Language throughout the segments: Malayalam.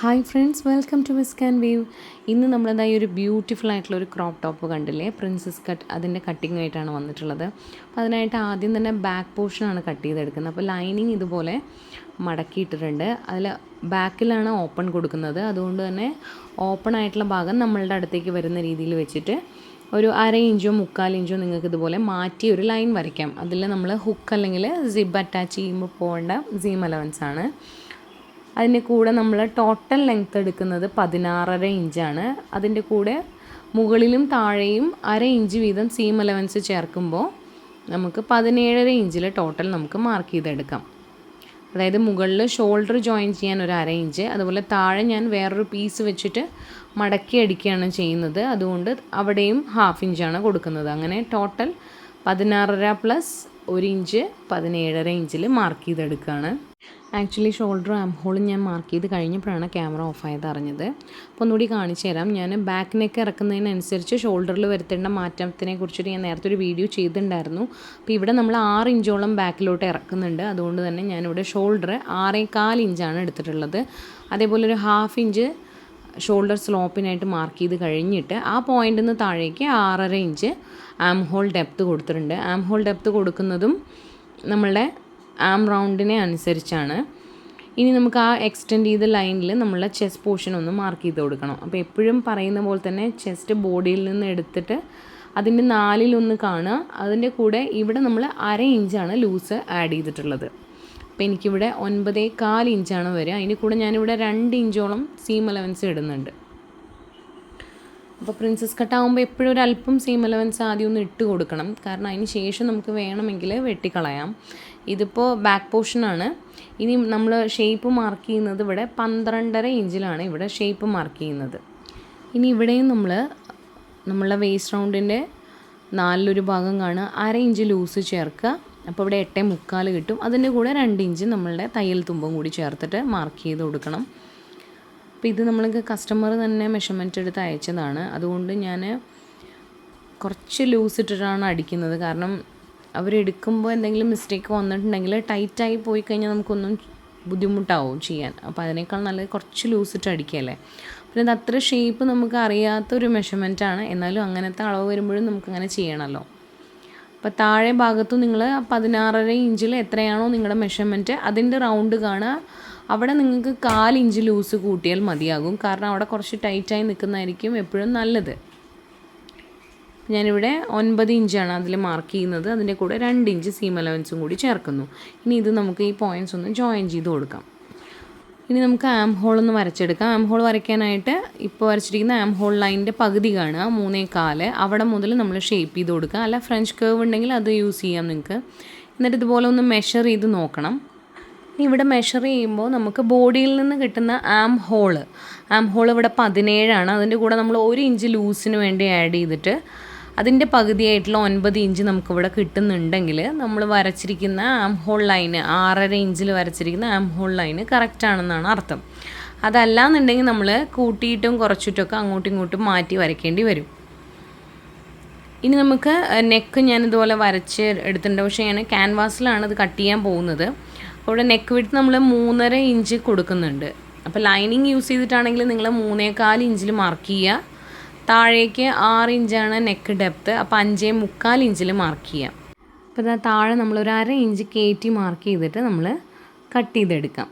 Hi friends, welcome to whisk and wave. ഇന്ന് നമ്മളതായി ഒരു ബ്യൂട്ടിഫുൾ ആയിട്ടുള്ള ഒരു ക്രോപ്പ് ടോപ്പ് കണ്ടില്ലേ, പ്രിൻസസ് കട്ട്. അതിൻ്റെ കട്ടിങ് ആയിട്ടാണ് വന്നിട്ടുള്ളത്. അപ്പോൾ അതിനായിട്ട് ആദ്യം തന്നെ ബാക്ക് പോർഷനാണ് കട്ട് ചെയ്തെടുക്കുന്നത്. അപ്പോൾ ലൈനിങ് ഇതുപോലെ മടക്കിയിട്ടിട്ടുണ്ട്. അതിൽ ബാക്കിലാണ് ഓപ്പൺ കൊടുക്കുന്നത്. അതുകൊണ്ട് തന്നെ ഓപ്പൺ ആയിട്ടുള്ള ഭാഗം നമ്മളുടെ അടുത്തേക്ക് വരുന്ന രീതിയിൽ വെച്ചിട്ട് ഒരു 1/2 ഇഞ്ചോ 3/4 ഇഞ്ചോ നിങ്ങൾക്ക് ഇതുപോലെ മാറ്റി ഒരു ലൈൻ വരയ്ക്കാം. അതിൽ നമ്മൾ ഹുക്ക് അല്ലെങ്കിൽ സിബ് അറ്റാച്ച് ചെയ്യുമ്പോൾ പോകേണ്ട സീം അലവൻസ് ആണ്. അതിൻ്റെ കൂടെ നമ്മൾ ടോട്ടൽ ലെങ്ത്ത് എടുക്കുന്നത് 16.5 ഇഞ്ചാണ്. അതിൻ്റെ കൂടെ മുകളിലും താഴെയും 1/2 ഇഞ്ച് വീതം സീം അലവൻസ് ചേർക്കുമ്പോൾ നമുക്ക് 17.5 ഇഞ്ചിൽ ടോട്ടൽ നമുക്ക് മാർക്ക് ചെയ്തെടുക്കാം. അതായത് മുകളിൽ ഷോൾഡർ ജോയിൻ ചെയ്യാൻ ഒരു 1/2 ഇഞ്ച്, അതുപോലെ താഴെ ഞാൻ വേറൊരു പീസ് വെച്ചിട്ട് മടക്കി അടിക്കുകയാണ് ചെയ്യുന്നത്. അതുകൊണ്ട് അവിടെയും 1/2 ഇഞ്ചാണ് കൊടുക്കുന്നത്. അങ്ങനെ ടോട്ടൽ 16.5 പ്ലസ് 1 ഇഞ്ച് 17.5 ഇഞ്ചിൽ മാർക്ക് ചെയ്തെടുക്കുകയാണ്. ആക്ച്വലി ഷോൾഡർ ആം ഹോളും ഞാൻ മാർക്ക് ചെയ്ത് കഴിഞ്ഞപ്പോഴാണ് ക്യാമറ ഓഫായത് അറിഞ്ഞത്. അപ്പോൾ ഒന്നുകൂടി കാണിച്ചു തരാം. ഞാൻ ബാക്ക് നെക്ക് ഇറക്കുന്നതിനനുസരിച്ച് ഷോൾഡറിൽ വരുത്തേണ്ട മാറ്റത്തിനെ കുറിച്ചിട്ട് ഞാൻ നേരത്തെ ഒരു വീഡിയോ ചെയ്തിട്ടുണ്ടായിരുന്നു. അപ്പോൾ ഇവിടെ നമ്മൾ 6 ഇഞ്ചോളം ബാക്കിലോട്ട് ഇറക്കുന്നുണ്ട്. അതുകൊണ്ട് തന്നെ ഞാനിവിടെ ഷോൾഡർ 6.25 ഇഞ്ചാണ് എടുത്തിട്ടുള്ളത്. അതേപോലെ ഒരു 1/2 ഇഞ്ച് ഷോൾഡർ സ്ലോപ്പിനായിട്ട് മാർക്ക് ചെയ്ത് കഴിഞ്ഞിട്ട് ആ പോയിൻ്റിൽ നിന്ന് താഴേക്ക് 6.5 ഇഞ്ച് ആം ഹോൾ ഡെപ്ത്ത് കൊടുത്തിട്ടുണ്ട്. ആം ഹോൾ ഡെപ്ത്ത് കൊടുക്കുന്നതും നമ്മളുടെ ആം റൗണ്ടിനെ അനുസരിച്ചാണ്. ഇനി നമുക്ക് ആ എക്സ്റ്റെൻഡ് ചെയ്ത ലൈനിൽ നമ്മളുടെ ചെസ്റ്റ് പോർഷൻ ഒന്ന് മാർക്ക് ചെയ്ത് കൊടുക്കണം. അപ്പോൾ എപ്പോഴും പറയുന്ന പോലെ തന്നെ ചെസ്റ്റ് ബോഡിയിൽ നിന്ന് എടുത്തിട്ട് അതിൻ്റെ 4/1 കാണുക. അതിൻ്റെ കൂടെ ഇവിടെ നമ്മൾ 1/2 ഇഞ്ചാണ് ലൂസ് ആഡ് ചെയ്തിട്ടുള്ളത്. അപ്പോൾ എനിക്കിവിടെ 9.25 ഇഞ്ചാണ് വരിക. അതിൻ്റെ കൂടെ ഞാനിവിടെ 2 ഇഞ്ചോളം സീം അലവൻസ് ഇടുന്നുണ്ട്. അപ്പോൾ പ്രിൻസസ് കട്ടാകുമ്പോൾ എപ്പോഴും ഒരു അല്പം സീം അലവൻസ് ആദ്യം ഒന്ന് ഇട്ട് കൊടുക്കണം. കാരണം അതിന് ശേഷം നമുക്ക് വേണമെങ്കിൽ വെട്ടിക്കളയാം. ഇതിപ്പോൾ ബാക്ക് പോർഷനാണ്. ഇനി നമ്മൾ ഷേപ്പ് മാർക്ക് ചെയ്യുന്നത് ഇവിടെ 12.5 ഇഞ്ചിലാണ് ഇവിടെ ഷേപ്പ് മാർക്ക് ചെയ്യുന്നത്. ഇനി ഇവിടെയും നമ്മളുടെ വേസ്റ്റ് റൗണ്ടിൻ്റെ 4/1 ഭാഗം കാണുക, 1/2 ഇഞ്ച് ലൂസ് ചേർക്കുക. അപ്പോൾ ഇവിടെ 8.25 കിട്ടും. അതിൻ്റെ കൂടെ 2 ഇഞ്ച് നമ്മളുടെ തയ്യൽ തുമ്പും കൂടി ചേർത്തിട്ട് മാർക്ക് ചെയ്ത് കൊടുക്കണം. അപ്പോൾ ഇത് നമ്മൾക്ക് കസ്റ്റമർ തന്നെ മെഷർമെൻറ്റ് എടുത്ത് അയച്ചതാണ്. അതുകൊണ്ട് ഞാൻ കുറച്ച് ലൂസ് ഇട്ടിട്ടാണ് അടിക്കുന്നത്. കാരണം അവരെടുക്കുമ്പോൾ എന്തെങ്കിലും മിസ്റ്റേക്ക് വന്നിട്ടുണ്ടെങ്കിൽ ടൈറ്റായി പോയി കഴിഞ്ഞാൽ നമുക്കൊന്നും ബുദ്ധിമുട്ടാവും ചെയ്യാൻ. അപ്പോൾ അതിനേക്കാൾ നല്ലത് കുറച്ച് ലൂസ് ഇട്ട് അടിക്കുകയല്ലേ. പിന്നെ ഇത് അത്ര ഷേപ്പ് നമുക്ക് അറിയാത്തൊരു മെഷർമെൻറ്റാണ്. എന്നാലും അങ്ങനത്തെ അളവ് വരുമ്പോഴും നമുക്കങ്ങനെ ചെയ്യണമല്ലോ. അപ്പോൾ താഴെ ഭാഗത്തും നിങ്ങൾ 16.5 ഇഞ്ചിൽ എത്രയാണോ നിങ്ങളുടെ മെഷർമെൻറ്റ് അതിൻ്റെ റൗണ്ട് കാണുക. അവിടെ നിങ്ങൾക്ക് 1/4 ഇഞ്ച് ലൂസ് കൂട്ടിയാൽ മതിയാകും. കാരണം അവിടെ കുറച്ച് ടൈറ്റായി നിൽക്കുന്നതായിരിക്കും എപ്പോഴും നല്ലത്. ഞാനിവിടെ 9 ഇഞ്ചാണ് അതിൽ മാർക്ക് ചെയ്യുന്നത്. അതിൻ്റെ കൂടെ 2 ഇഞ്ച് സീം അലവൻസും കൂടി ചേർക്കുന്നു. ഇനി ഇത് നമുക്ക് ഈ പോയിൻറ്റ്സ് ഒന്ന് ജോയിൻ ചെയ്ത് കൊടുക്കാം. ഇനി നമുക്ക് ആം ഹോൾ ഒന്ന് വരച്ചെടുക്കാം. ആം ഹോൾ വരയ്ക്കാനായിട്ട് ഇപ്പോൾ വരച്ചിരിക്കുന്ന ആം ഹോൾ ലൈനിൻ്റെ പകുതി കാണുക, 3.25. അവിടെ മുതൽ നമ്മൾ ഷേപ്പ് ചെയ്ത് കൊടുക്കുക. അല്ല ഫ്രഞ്ച് കേർവ് ഉണ്ടെങ്കിൽ അത് യൂസ് ചെയ്യാം നിങ്ങൾക്ക്. എന്നിട്ട് ഇതുപോലെ ഒന്ന് മെഷർ ചെയ്ത് നോക്കണം. ഇവിടെ മെഷർ ചെയ്യുമ്പോൾ നമുക്ക് ബോഡിയിൽ നിന്ന് കിട്ടുന്ന ആം ഹോൾ ഇവിടെ 17ആണ്. അതിൻ്റെ കൂടെ നമ്മൾ 1 ഇഞ്ച് ലൂസിന് വേണ്ടി ആഡ് ചെയ്തിട്ട് അതിൻ്റെ പകുതിയായിട്ടുള്ള 9 ഇഞ്ച് നമുക്കിവിടെ കിട്ടുന്നുണ്ടെങ്കിൽ നമ്മൾ വരച്ചിരിക്കുന്ന ആം ഹോൾ ലൈന് 6.5 ഇഞ്ചിൽ വരച്ചിരിക്കുന്ന ആം ഹോൾ ലൈന് കറക്റ്റാണെന്നാണ് അർത്ഥം. അതല്ലാന്നുണ്ടെങ്കിൽ നമ്മൾ കൂട്ടിയിട്ടും കുറച്ചിട്ടൊക്കെ അങ്ങോട്ടും ഇങ്ങോട്ടും മാറ്റി വരയ്ക്കേണ്ടി വരും. ഇനി നമുക്ക് നെക്ക് ഞാനിതുപോലെ വരച്ച് എടുത്തിട്ടുണ്ട്. പക്ഷേ ഞാൻ ക്യാൻവാസിലാണ് ഇത് കട്ട് ചെയ്യാൻ പോകുന്നത്. അവിടെ നെക്ക് വിഡ്ത്ത് നമ്മൾ 3.5 ഇഞ്ച് കൊടുക്കുന്നുണ്ട്. അപ്പോൾ ലൈനിങ് യൂസ് ചെയ്തിട്ടാണെങ്കിൽ നിങ്ങൾ 3.25 ഇഞ്ചിൽ മാർക്ക് ചെയ്യുക. താഴേക്ക് 6 ഇഞ്ചാണ് നെക്ക് ഡെപ്ത്ത്. അപ്പോൾ 5.25 ഇഞ്ചിൽ മാർക്ക് ചെയ്യാം. അപ്പോൾ ഇതാ താഴെ നമ്മളൊരു 1/2 ഇഞ്ച് കയറ്റി മാർക്ക് ചെയ്തിട്ട് നമ്മൾ കട്ട് ചെയ്തെടുക്കാം.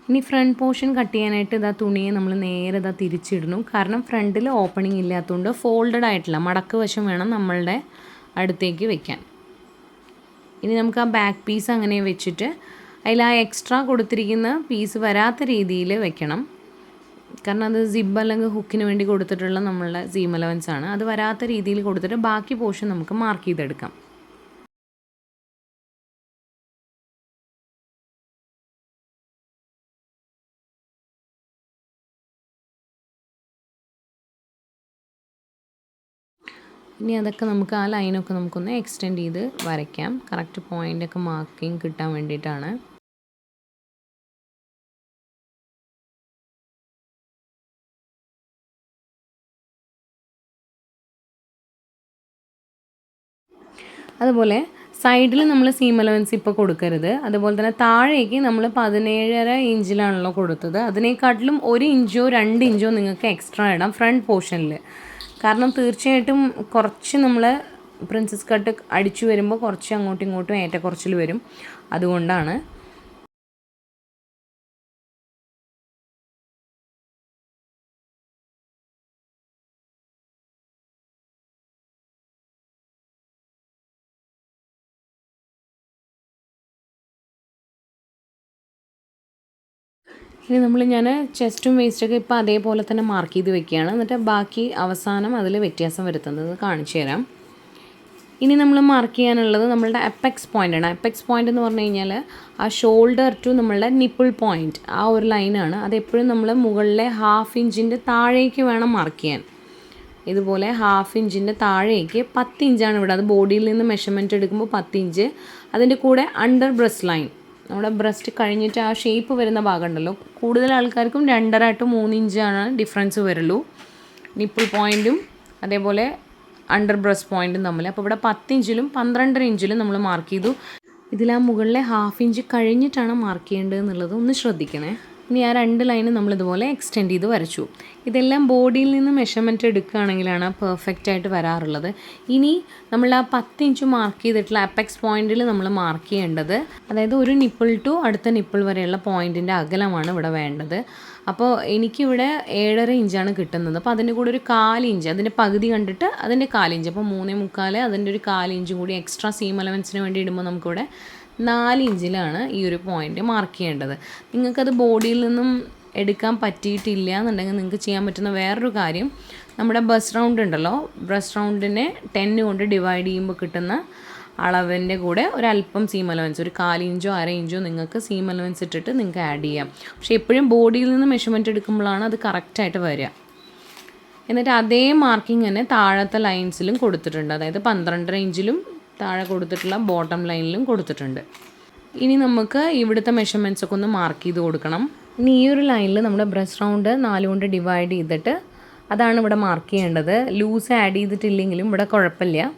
ഇനി ഫ്രണ്ട് പോർഷൻ കട്ട് ചെയ്യാനായിട്ട് ഇതാ തുണിയെ നമ്മൾ നേരെ ഇതാ തിരിച്ചിടണം. കാരണം ഫ്രണ്ടിൽ ഓപ്പണിംഗ് ഇല്ലാത്തതുകൊണ്ട് ഫോൾഡഡ് ആയിട്ടില്ല, മടക്ക് വശം വേണം നമ്മളുടെ അടുത്തേക്ക് വെക്കാൻ. ഇനി നമുക്ക് ആ ബാക്ക് പീസ് അങ്ങനെ വെച്ചിട്ട് അതിൽ ആ എക്സ്ട്രാ കൊടുത്തിരിക്കുന്ന പീസ് വരാത്ത രീതിയിൽ വെക്കണം. കാരണം അത് സിബ് അല്ലെങ്കിൽ ഹുക്കിന് വേണ്ടി കൊടുത്തിട്ടുള്ള നമ്മളുടെ സീം അലവൻസ് ആണ്. അത് വരാത്ത രീതിയിൽ കൊടുത്തിട്ട് ബാക്കി പോർഷൻ നമുക്ക് മാർക്ക് ചെയ്തെടുക്കാം. ഇനി അതൊക്കെ നമുക്ക് ആ ലൈനൊക്കെ നമുക്കൊന്ന് എക്സ്റ്റെൻഡ് ചെയ്ത് വരയ്ക്കാം. കറക്റ്റ് പോയിൻ്റൊക്കെ മാർക്കിങ് കിട്ടാൻ വേണ്ടിയിട്ടാണ്. അതുപോലെ സൈഡിൽ നമ്മൾ സീം അലവൻസ് ഇപ്പോൾ കൊടുക്കരുത്. അതുപോലെ തന്നെ താഴേക്ക് നമ്മൾ 17.5 ഇഞ്ചിലാണല്ലോ കൊടുത്തത്. അതിനേക്കാട്ടിലും 1 ഇഞ്ചോ 2 ഇഞ്ചോ നിങ്ങൾക്ക് എക്സ്ട്രാ ഇടാം ഫ്രണ്ട് പോർഷനിൽ. കാരണം തീർച്ചയായിട്ടും കുറച്ച് നമ്മൾ പ്രിൻസസ് കട്ട് അടിച്ചു വരുമ്പോൾ കുറച്ച് അങ്ങോട്ടും ഇങ്ങോട്ടും ഏറ്റക്കുറച്ചിൽ വരും. അതുകൊണ്ടാണ്. ഇനി ഞാൻ ചെസ്റ്റും വേസ്റ്റൊക്കെ ഇപ്പോൾ അതേപോലെ തന്നെ മാർക്ക് ചെയ്ത് വെക്കുകയാണ്. എന്നിട്ട് ബാക്കി അവസാനം അതിൽ വ്യത്യാസം വരുത്തുന്നത് കാണിച്ചു തരാം. ഇനി നമ്മൾ മാർക്ക് ചെയ്യാനുള്ളത് നമ്മളുടെ അപ്പെക്സ് പോയിൻ്റാണ്. അപ്പെക്സ് പോയിൻ്റ് എന്ന് പറഞ്ഞു കഴിഞ്ഞാൽ ആ ഷോൾഡർ ടു നമ്മളുടെ നിപ്പിൾ പോയിൻ്റ്, ആ ഒരു ലൈനാണ്. അതെപ്പോഴും നമ്മൾ മുകളിലെ 1/2 ഇഞ്ചിൻ്റെ താഴേക്ക് വേണം മാർക്ക് ചെയ്യാൻ. ഇതുപോലെ 1/2 ഇഞ്ചിൻ്റെ താഴേക്ക് 10 ഇഞ്ചാണ് ഇവിടെ. അത് ബോഡിയിൽ നിന്ന് മെഷർമെൻറ്റ് എടുക്കുമ്പോൾ 10 ഇഞ്ച്. അതിൻ്റെ കൂടെ അണ്ടർ ബ്രസ്റ്റ് ലൈൻ, നമ്മുടെ ബ്രസ്റ്റ് കഴിഞ്ഞിട്ട് ആ ഷേപ്പ് വരുന്ന ഭാഗം ഉണ്ടല്ലോ, കൂടുതൽ ആൾക്കാർക്കും 2.5 to 3 ഇഞ്ചാണ് ഡിഫറൻസ് വരുള്ളൂ നിപ്പിൾ പോയിൻറ്റും അതേപോലെ അണ്ടർ ബ്രസ്റ്റ് പോയിൻറ്റും തമ്മിൽ. അപ്പോൾ ഇവിടെ 10 ഇഞ്ചിലും 12.5 ഇഞ്ചിലും നമ്മൾ മാർക്ക് ചെയ്തു. ഇതിൽ ആ മുകളിലെ 1/2 ഇഞ്ച് കഴിഞ്ഞിട്ടാണ് മാർക്ക് ചെയ്യേണ്ടത് എന്നുള്ളത് ഒന്ന് ശ്രദ്ധിക്കണേ. ഇനി ആ 2 ലൈന് നമ്മളിതുപോലെ എക്സ്റ്റെൻഡ് ചെയ്ത് വരച്ചു. ഇതെല്ലാം ബോഡിയിൽ നിന്ന് മെഷർമെൻറ്റ് എടുക്കുകയാണെങ്കിലാണ് പെർഫെക്റ്റ് ആയിട്ട് വരാറുള്ളത്. ഇനി നമ്മൾ ആ 10 ഇഞ്ച് മാർക്ക് ചെയ്തിട്ടുള്ള അപ്പെക്സ് പോയിൻറ്റിൽ നമ്മൾ മാർക്ക് ചെയ്യേണ്ടത്, അതായത് ഒരു നിപ്പിൾ ടു അടുത്ത നിപ്പിൾ വരെയുള്ള പോയിൻറ്റിൻ്റെ അകലമാണ് ഇവിടെ വേണ്ടത്. അപ്പോൾ എനിക്കിവിടെ 7.5 ഇഞ്ചാണ് കിട്ടുന്നത്. അപ്പോൾ അതിൻ്റെ കൂടെ ഒരു 1/4 ഇഞ്ച്, അതിൻ്റെ പകുതി കണ്ടിട്ട് അതിൻ്റെ 1/4 ഇഞ്ച്, അപ്പോൾ 3.25, അതിൻ്റെ ഒരു 1/4 ഇഞ്ചും കൂടി എക്സ്ട്രാ സീം അലവൻസിന് വേണ്ടി ഇടുമ്പോൾ നമുക്കിവിടെ 4 ഇഞ്ചിലാണ് ഈ ഒരു പോയിൻ്റ് മാർക്ക് ചെയ്യേണ്ടത്. നിങ്ങൾക്കത് ബോഡിയിൽ നിന്നും എടുക്കാൻ പറ്റിയിട്ടില്ല എന്നുണ്ടെങ്കിൽ നിങ്ങൾക്ക് ചെയ്യാൻ പറ്റുന്ന വേറൊരു കാര്യം, നമ്മുടെ ബ്രസ്റ്റ് റൗണ്ട് ഉണ്ടല്ലോ, ബ്രസ്റ്റ് റൗണ്ടിനെ 10 കൊണ്ട് ഡിവൈഡ് ചെയ്യുമ്പോൾ കിട്ടുന്ന അളവിൻ്റെ കൂടെ ഒരല്പം സീം അലവൻസ്, ഒരു 1/4 ഇഞ്ചോ 1/2 ഇഞ്ചോ നിങ്ങൾക്ക് സീം അലവൻസ് ഇട്ടിട്ട് നിങ്ങൾക്ക് ആഡ് ചെയ്യാം. പക്ഷേ എപ്പോഴും ബോഡിയിൽ നിന്ന് മെഷർമെൻറ്റ് എടുക്കുമ്പോഴാണ് അത് കറക്റ്റായിട്ട് വരിക. എന്നിട്ട് അതേ മാർക്കിംഗ് തന്നെ താഴത്തെ ലൈൻസിലും കൊടുത്തിട്ടുണ്ട്. അതായത് 12.5 ഇഞ്ചിലും താഴെ കൊടുത്തിട്ടുള്ള ബോട്ടം ലൈനിലും കൊടുത്തിട്ടുണ്ട്. ഇനി നമുക്ക് ഇവിടുത്തെ മെഷർമെൻറ്റ്സ് ഒക്കെ ഒന്ന് മാർക്ക് ചെയ്ത് കൊടുക്കണം. ഇനി ഈ ഒരു ലൈനിൽ നമ്മുടെ ബ്രസ്റ്റ് റൗണ്ട് 4 കൊണ്ട് ഡിവൈഡ് ചെയ്തിട്ട് അതാണ് ഇവിടെ മാർക്ക് ചെയ്യേണ്ടത്. ലൂസ് ആഡ് ചെയ്തിട്ടില്ലെങ്കിലും ഇവിടെ കുഴപ്പമില്ല.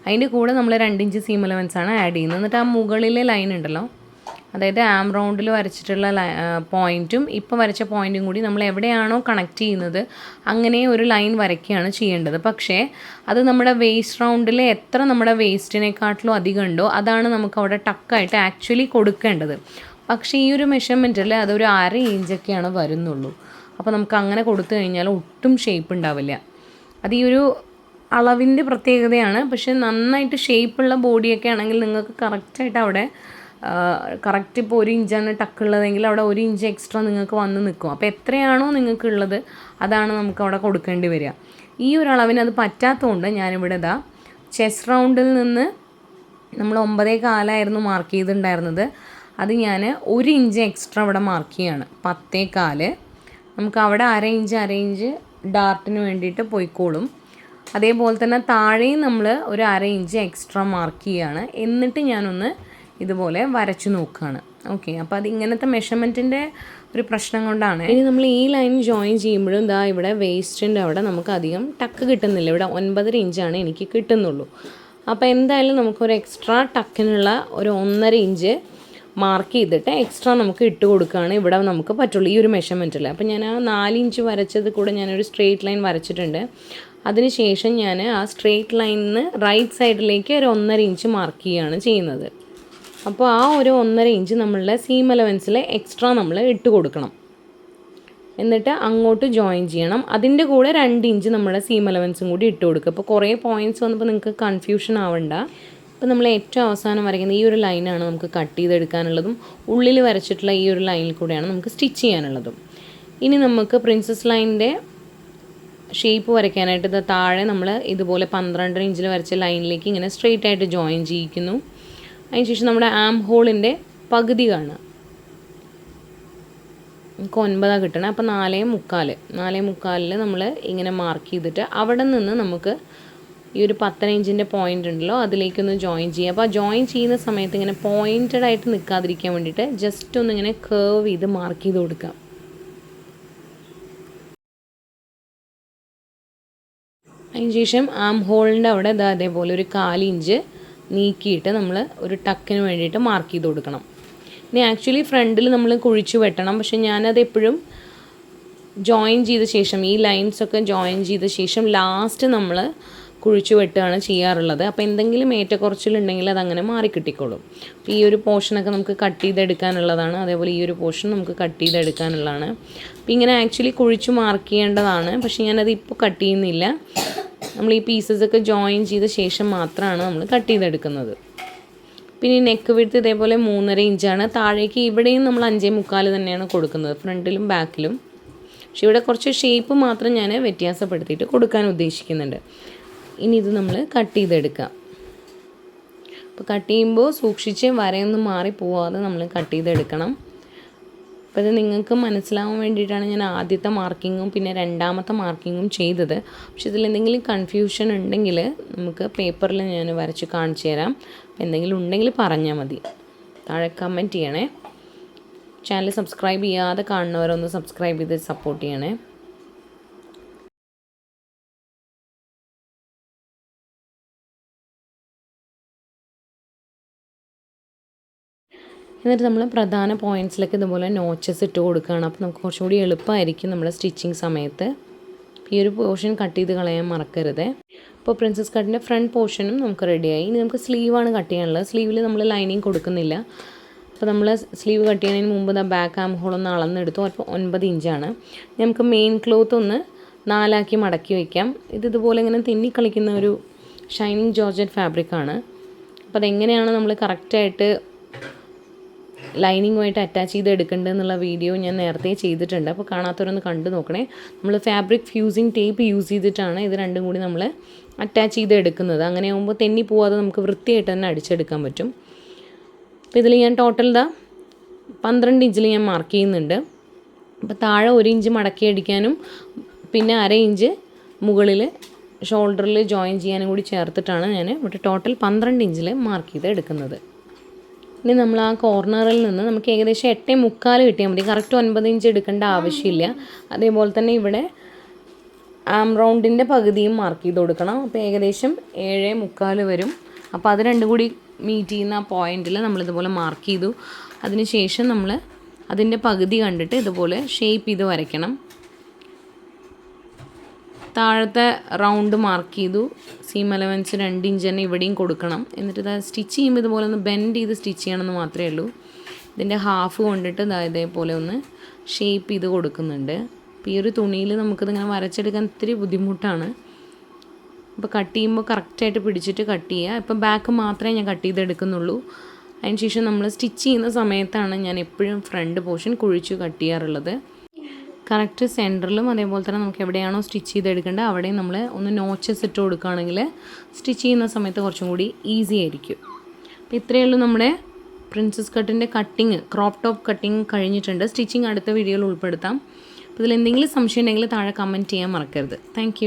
അതിൻ്റെ കൂടെ നമ്മൾ 2 ഇഞ്ച് സീം അലവൻസാണ് ആഡ് ചെയ്യുന്നത്. എന്നിട്ട് ആ മുകളിലെ ലൈൻ ഉണ്ടല്ലോ, അതായത് ആം റൗണ്ടിൽ വരച്ചിട്ടുള്ള പോയിൻറ്റും ഇപ്പോൾ വരച്ച പോയിൻറ്റും കൂടി നമ്മൾ എവിടെയാണോ കണക്ട് ചെയ്യുന്നത് അങ്ങനെ ഒരു ലൈൻ വരയ്ക്കുകയാണ് ചെയ്യേണ്ടത്. പക്ഷേ അത് നമ്മുടെ വേസ്റ്റ് റൗണ്ടിൽ എത്ര നമ്മുടെ വേസ്റ്റിനെക്കാട്ടിലും അധികം ഉണ്ടോ അതാണ് നമുക്ക് അവിടെ ടക്കായിട്ട് ആക്ച്വലി കൊടുക്കേണ്ടത്. പക്ഷേ ഈ ഒരു മെഷർമെൻറ്റിൽ അതൊരു 1/2 ഇഞ്ചൊക്കെയാണ് വരുന്നുള്ളൂ. അപ്പോൾ നമുക്ക് അങ്ങനെ കൊടുത്തു കഴിഞ്ഞാൽ ഒട്ടും ഷേപ്പ് ഉണ്ടാവില്ല. അത് ഈ ഒരു അളവിൻ്റെ പ്രത്യേകതയാണ്. പക്ഷേ നന്നായിട്ട് ഷേപ്പുള്ള ബോഡിയൊക്കെ ആണെങ്കിൽ നിങ്ങൾക്ക് കറക്റ്റായിട്ട് അവിടെ കറക്റ്റ് ഇപ്പോൾ 1 ഇഞ്ചാണ് ടക്കുള്ളതെങ്കിൽ അവിടെ 1 ഇഞ്ച് എക്സ്ട്രാ നിങ്ങൾക്ക് വന്ന് നിൽക്കും. അപ്പോൾ എത്രയാണോ നിങ്ങൾക്കുള്ളത് അതാണ് നമുക്ക് അവിടെ കൊടുക്കേണ്ടി വരിക. ഈ ഒരു അളവിന് അത് പറ്റാത്തതുകൊണ്ട് ഞാനിവിടെ ചെസ്റ്റ് റൗണ്ടിൽ നിന്ന് നമ്മൾ 9.25 മാർക്ക് ചെയ്തിട്ടുണ്ടായിരുന്നത്, അത് ഞാൻ 1 ഇഞ്ച് എക്സ്ട്രാ ഇവിടെ മാർക്ക് ചെയ്യാണ്, 10.25. നമുക്ക് അവിടെ 1/2 ഇഞ്ച് ഡാർട്ടിന് വേണ്ടിയിട്ട് പോയിക്കോളും. അതേപോലെ തന്നെ താഴെയും നമ്മൾ ഒരു 1/2 ഇഞ്ച് എക്സ്ട്രാ മാർക്ക് ചെയ്യുകയാണ്. എന്നിട്ട് ഞാനൊന്ന് ഇതുപോലെ വരച്ചു നോക്കുകയാണ്. ഓക്കെ, അപ്പോൾ അത് ഇങ്ങനത്തെ മെഷർമെൻറ്റിൻ്റെ ഒരു പ്രശ്നം കൊണ്ടാണ്. ഇനി നമ്മൾ ഈ ലൈൻ ജോയിൻ ചെയ്യുമ്പോഴും ഇവിടെ വേസ്റ്റിൻ്റെ അവിടെ നമുക്ക് അധികം ടക്ക് കിട്ടുന്നില്ല. ഇവിടെ 9.5 ഇഞ്ചാണ് എനിക്ക് കിട്ടുന്നുള്ളൂ. അപ്പോൾ എന്തായാലും നമുക്കൊരു എക്സ്ട്രാ ടക്കിനുള്ള ഒരു 1.5 ഇഞ്ച് മാർക്ക് ചെയ്തിട്ട് എക്സ്ട്രാ നമുക്ക് ഇട്ട് കൊടുക്കുകയാണ് ഇവിടെ നമുക്ക് പറ്റുള്ളൂ ഈ ഒരു മെഷർമെൻറ്റിൽ. അപ്പോൾ ഞാൻ ആ 4 ഇഞ്ച് വരച്ചത് കൂടെ ഞാനൊരു സ്ട്രെയിറ്റ് ലൈൻ വരച്ചിട്ടുണ്ട്. അതിനുശേഷം ഞാൻ ആ സ്ട്രെയിറ്റ് ലൈനിൽ നിന്ന് റൈറ്റ് സൈഡിലേക്ക് ഒരു 1.5 ഇഞ്ച് മാർക്ക് ചെയ്യുകയാണ് ചെയ്യുന്നത്. അപ്പോൾ ആ ഒരു 1.5 ഇഞ്ച് നമ്മളുടെ സീം അലവൻസിൽ എക്സ്ട്രാ നമ്മൾ ഇട്ട് കൊടുക്കണം. എന്നിട്ട് അങ്ങോട്ട് ജോയിൻ ചെയ്യണം. അതിൻ്റെ കൂടെ 2 ഇഞ്ച് നമ്മുടെ സീം അലവൻസും കൂടി ഇട്ട് കൊടുക്കുക. അപ്പോൾ കുറേ പോയിൻറ്റ്സ് വന്നപ്പോൾ നിങ്ങൾക്ക് കൺഫ്യൂഷൻ ആവണ്ട. അപ്പോൾ നമ്മൾ ഏറ്റവും അവസാനം വരയ്ക്കുന്ന ഈ ഒരു ലൈനാണ് നമുക്ക് കട്ട് ചെയ്തെടുക്കാനുള്ളതും ഉള്ളിൽ വരച്ചിട്ടുള്ള ഈ ഒരു ലൈനിൽ കൂടെയാണ് നമുക്ക് സ്റ്റിച്ച് ചെയ്യാനുള്ളതും. ഇനി നമുക്ക് പ്രിൻസസ് ലൈനിൻ്റെ ഷേപ്പ് വരയ്ക്കാനായിട്ട് താഴെ നമ്മൾ ഇതുപോലെ 12.5 ഇഞ്ചിൽ വരച്ച ലൈനിലേക്ക് ഇങ്ങനെ സ്ട്രെയിറ്റ് ആയിട്ട് ജോയിൻ ചെയ്യിക്കുന്നു. അതിനുശേഷം നമ്മുടെ ആം ഹോളിൻ്റെ പകുതി കാണുക, നമുക്ക് 9 കിട്ടണം. അപ്പോൾ 4.25 നമ്മൾ ഇങ്ങനെ മാർക്ക് ചെയ്തിട്ട് അവിടെ നിന്ന് നമുക്ക് ഈ ഒരു 10 ഇഞ്ചിൻ്റെ പോയിൻ്റ് ഉണ്ടല്ലോ അതിലേക്കൊന്ന് ജോയിൻ ചെയ്യുക. അപ്പോൾ ആ ജോയിൻ ചെയ്യുന്ന സമയത്ത് ഇങ്ങനെ പോയിൻറ്റഡ് ആയിട്ട് നിൽക്കാതിരിക്കാൻ വേണ്ടിയിട്ട് ജസ്റ്റ് ഒന്ന് ഇങ്ങനെ കേർവ് ചെയ്ത് മാർക്ക് ചെയ്ത് കൊടുക്കാം. അതിനുശേഷം ആം ഹോളിൻ്റെ അവിടെ അതേപോലെ ഒരു 1/4 ഇഞ്ച് നീക്കിയിട്ട് നമ്മൾ ഒരു ടക്കിന് വേണ്ടിയിട്ട് മാർക്ക് ചെയ്ത് കൊടുക്കണം. ഇനി ആക്ച്വലി ഫ്രണ്ടിൽ നമ്മൾ കുഴിച്ച് വെട്ടണം, പക്ഷെ ഞാനത് എപ്പോഴും ജോയിൻ ചെയ്ത ശേഷം ഈ ലൈൻസൊക്കെ ജോയിൻ ചെയ്ത ശേഷം ലാസ്റ്റ് നമ്മൾ കുഴിച്ച് വെട്ടുകയാണ് ചെയ്യാറുള്ളത്. അപ്പോൾ എന്തെങ്കിലും ഏറ്റക്കുറച്ചിലുണ്ടെങ്കിൽ അതങ്ങനെ മാറിക്കിട്ടിക്കോളും. അപ്പോൾ ഈ ഒരു പോർഷനൊക്കെ നമുക്ക് കട്ട് ചെയ്തെടുക്കാനുള്ളതാണ്, അതേപോലെ ഈ ഒരു പോർഷൻ നമുക്ക് കട്ട് ചെയ്തെടുക്കാനുള്ളതാണ്. അപ്പോൾ ഇങ്ങനെ ആക്ച്വലി കുഴിച്ച് മാർക്ക് ചെയ്യേണ്ടതാണ്, പക്ഷേ ഞാനത് ഇപ്പോൾ കട്ട് ചെയ്യുന്നില്ല. നമ്മൾ ഈ പീസസൊക്കെ ജോയിൻ ചെയ്ത ശേഷം മാത്രമാണ് നമ്മൾ കട്ട് ചെയ്തെടുക്കുന്നത്. പിന്നെ നെക്ക് വിഡ്ത്ത് ഇതേപോലെ 3.5 ഇഞ്ചാണ്. താഴേക്ക് ഇവിടെയും നമ്മൾ 5.25 തന്നെയാണ് കൊടുക്കുന്നത്, ഫ്രണ്ടിലും ബാക്കിലും. പക്ഷെ ഇവിടെ കുറച്ച് ഷേപ്പ് മാത്രം ഞാൻ വ്യത്യാസപ്പെടുത്തിയിട്ട് കൊടുക്കാൻ ഉദ്ദേശിക്കുന്നുണ്ട്. ഇനി ഇത് നമ്മൾ കട്ട് ചെയ്തെടുക്കാം. അപ്പോൾ കട്ട് ചെയ്യുമ്പോൾ സൂക്ഷിച്ച് വരയൊന്നും മാറിപ്പോവാതെ നമ്മൾ കട്ട് ചെയ്തെടുക്കണം. അപ്പോൾ ഇത് നിങ്ങൾക്ക് മനസ്സിലാവാൻ വേണ്ടിയിട്ടാണ് ഞാൻ ആദ്യത്തെ മാർക്കിങ്ങും പിന്നെ രണ്ടാമത്തെ മാർക്കിങ്ങും ചെയ്തത്. പക്ഷെ ഇതിലെന്തെങ്കിലും കൺഫ്യൂഷൻ ഉണ്ടെങ്കിൽ നമുക്ക് പേപ്പറിൽ ഞാൻ വരച്ച് കാണിച്ചു തരാം. എന്തെങ്കിലും ഉണ്ടെങ്കിൽ പറഞ്ഞാൽ മതി, താഴെ കമൻറ്റ് ചെയ്യണേ. ചാനൽ സബ്സ്ക്രൈബ് ചെയ്യാതെ കാണുന്നവരൊന്ന് സബ്സ്ക്രൈബ് ചെയ്ത് സപ്പോർട്ട് ചെയ്യണേ. എന്നിട്ട് നമ്മൾ പ്രധാന പോയിൻറ്റ്സിലൊക്കെ ഇതുപോലെ നോച്ചസ് ഇട്ട് കൊടുക്കുകയാണ്. അപ്പോൾ നമുക്ക് കുറച്ചും കൂടി എളുപ്പമായിരിക്കും നമ്മൾ സ്റ്റിച്ചിങ് സമയത്ത്. ഈ ഒരു പോർഷൻ കട്ട് ചെയ്ത് കളയാൻ മറക്കരുത്. അപ്പോൾ പ്രിൻസസ് കട്ടിൻ്റെ ഫ്രണ്ട് പോർഷനും നമുക്ക് റെഡിയായി. ഇനി നമുക്ക് സ്ലീവാണ് കട്ട് ചെയ്യാനുള്ളത്. സ്ലീവിൽ നമ്മൾ ലൈനിങ് കൊടുക്കുന്നില്ല. അപ്പോൾ നമ്മൾ സ്ലീവ് കട്ട് ചെയ്യുന്നതിന് മുമ്പ് ബാക്ക് ആം ഹോൾ ഒന്ന് അളന്നെടുത്തു. അപ്പോൾ 9 ഇഞ്ചാണ്. നമുക്ക് മെയിൻ ക്ലോത്ത് ഒന്ന് 4 മടക്കി വയ്ക്കാം. ഇതുപോലെ ഇങ്ങനെ തെന്നിക്കളിക്കുന്ന ഒരു ഷൈനിങ് ജോർജറ്റ് ഫാബ്രിക്കാണ്. അപ്പോൾ അതെങ്ങനെയാണ് നമ്മൾ കറക്റ്റായിട്ട് ലൈനിങ്ങുമായിട്ട് അറ്റാച്ച് ചെയ്ത് എടുക്കേണ്ടതെന്നുള്ള വീഡിയോ ഞാൻ നേരത്തെ ചെയ്തിട്ടുണ്ട്. അപ്പോൾ കാണാത്തവരൊന്ന് കണ്ടു നോക്കണേ. നമ്മൾ ഫാബ്രിക് ഫ്യൂസിങ് ടേപ്പ് യൂസ് ചെയ്തിട്ടാണ് ഇത് രണ്ടും കൂടി നമ്മൾ അറ്റാച്ച് ചെയ്ത് എടുക്കുന്നത്. അങ്ങനെ ആകുമ്പോൾ തെന്നി പോവാതെ നമുക്ക് വൃത്തിയായിട്ട് തന്നെ അടിച്ചെടുക്കാൻ പറ്റും. അപ്പോൾ ഇതിൽ ഞാൻ ടോട്ടൽ 12 ഇഞ്ചിൽ ഞാൻ മാർക്ക് ചെയ്യുന്നുണ്ട്. അപ്പോൾ താഴെ 1 ഇഞ്ച് മടക്കി അടിക്കാനും പിന്നെ 1/2 ഇഞ്ച് മുകളിൽ ഷോൾഡറിൽ ജോയിൻ ചെയ്യാനും കൂടി ചേർത്തിട്ടാണ് ഞാൻ ഇവിടെ ടോട്ടൽ 12 ഇഞ്ചിൽ മാർക്ക് ചെയ്ത് എടുക്കുന്നത്. ഇനി നമ്മൾ ആ കോർണറിൽ നിന്ന് നമുക്ക് ഏകദേശം 8.25 കിട്ടിയാൽ മതി. കറക്റ്റ് 9 ഇഞ്ച് എടുക്കേണ്ട ആവശ്യമില്ല. അതേപോലെ തന്നെ ഇവിടെ ആം റൗണ്ടിൻ്റെ പകുതിയും മാർക്ക് ചെയ്ത് കൊടുക്കണം. അപ്പോൾ ഏകദേശം 7.25 വരും. അപ്പോൾ അത് രണ്ടും കൂടി മീറ്റ് ചെയ്യുന്ന ആ പോയിൻറ്റിൽ നമ്മളിതുപോലെ മാർക്ക് ചെയ്തു. അതിനുശേഷം നമ്മൾ അതിൻ്റെ പകുതി കണ്ടിട്ട് ഇതുപോലെ ഷേപ്പ് ചെയ്ത് വരയ്ക്കണം. താഴത്തെ റൗണ്ട് മാർക്ക് ചെയ്തു. സീം അലവൻസ് 2 ഇഞ്ച് തന്നെ ഇവിടെയും കൊടുക്കണം. എന്നിട്ട് ഇത് സ്റ്റിച്ച് ചെയ്യുമ്പോൾ ഇതുപോലെ ഒന്ന് ബെൻഡ് ചെയ്ത് സ്റ്റിച്ച് ചെയ്യണമെന്ന് മാത്രമേ ഉള്ളൂ. ഇതിൻ്റെ ഹാഫ് കൊണ്ടിട്ട് ഇതേപോലെ ഒന്ന് ഷേപ്പ് ചെയ്ത് കൊടുക്കുന്നുണ്ട്. അപ്പോൾ ഈ ഒരു തുണിയിൽ നമുക്കിതിങ്ങനെ വരച്ചെടുക്കാൻ ഇത്തിരി ബുദ്ധിമുട്ടാണ്. അപ്പോൾ കട്ട് ചെയ്യുമ്പോൾ കറക്റ്റായിട്ട് പിടിച്ചിട്ട് കട്ട് ചെയ്യുക. ഇപ്പോൾ ബാക്ക് മാത്രമേ ഞാൻ കട്ട് ചെയ്തെടുക്കുന്നുള്ളൂ. അതിന് ശേഷം നമ്മൾ സ്റ്റിച്ച് ചെയ്യുന്ന സമയത്താണ് ഞാൻ എപ്പോഴും ഫ്രണ്ട് പോർഷൻ കുഴിച്ച് കട്ട് ചെയ്യാറുള്ളത്. കറക്റ്റ് സെൻറ്ററിലും അതേപോലെ തന്നെ നമുക്ക് എവിടെയാണോ സ്റ്റിച്ച് ചെയ്തെടുക്കേണ്ടത് അവിടെയും നമ്മൾ ഒന്ന് നോച്ചസ് ഇട്ട് കൊടുക്കുകയാണെങ്കിൽ സ്റ്റിച്ച് ചെയ്യുന്ന സമയത്ത് കുറച്ചും കൂടി ഈസി ആയിരിക്കും. അപ്പോൾ ഇത്രയേ ഉള്ളൂ നമ്മുടെ പ്രിൻസസ് കട്ടിൻ്റെ കട്ടിങ്, ക്രോപ്പ് ടോപ്പ് കട്ടിങ് കഴിഞ്ഞിട്ടുണ്ട്. സ്റ്റിച്ചിങ് അടുത്ത വീഡിയോയിൽ ഉൾപ്പെടുത്താം. അപ്പോൾ ഇതിൽ എന്തെങ്കിലും സംശയം ഉണ്ടെങ്കിൽ താഴെ കമൻറ്റ് ചെയ്യാൻ മറക്കരുത്. താങ്ക്